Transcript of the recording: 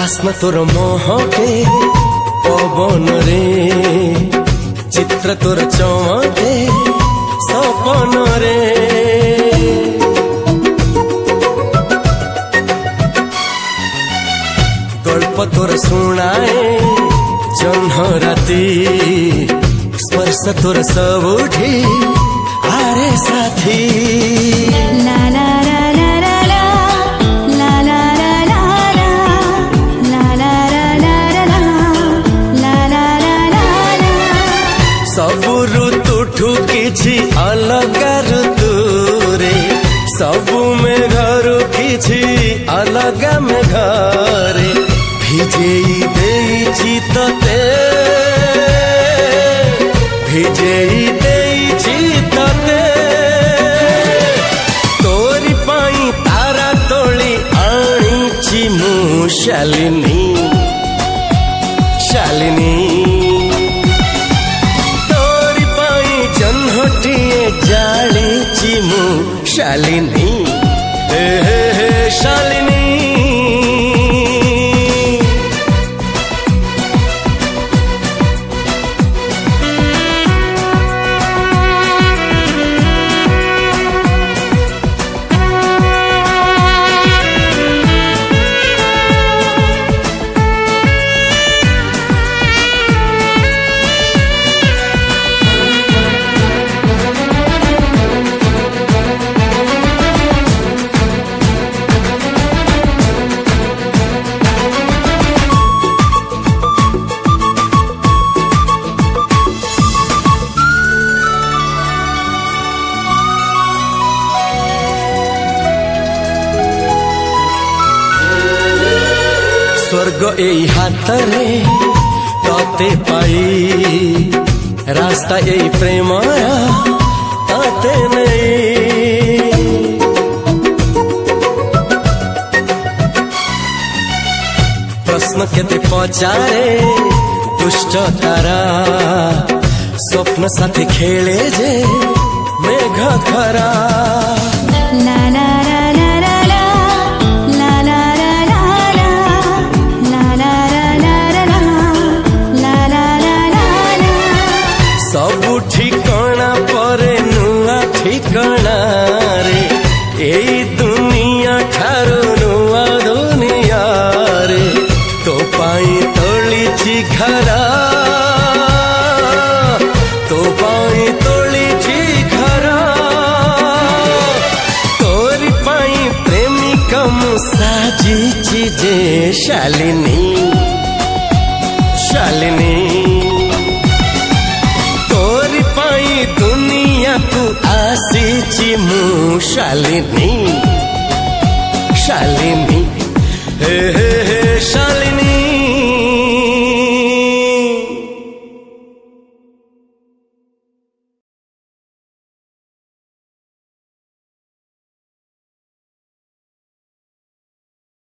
बास्ना तोर महके पवन रे चित्र तोर चमके सपन रे गल्प तोर सुनाए जह्न राति स्पर्श तोर सबुठी आरे साथी ला ला सबु ऋतुठू किछि अलग ऋतु रे सबु मेघरु किछि अलग मेघरे भिजेई देइछि तते भिजेई देइछि तते तोरी पाई तारा तोली आनिछि मु शालिनी शालिनी जाली मु शालिनी शालिनी स्वर्ग एई हाथ रे तते पाई रास्ता एई प्रेम तते नहीं प्रश्न केते पचारे दुष्ट तारा स्वप्न साथी खेले जे मेघ खरा ला ला सबु ठिकाना परे नुआ ठिकाना रे एई दुनिया ठारू नुआ दुनिया रे तो पाई तोलिछि घरा तो पाई तोलिछि घरा तोरी पाई प्रेमिका मु साजिछि जे शालिनी शालिनी दुनिया को आसीछि मु शालिनी शालिनी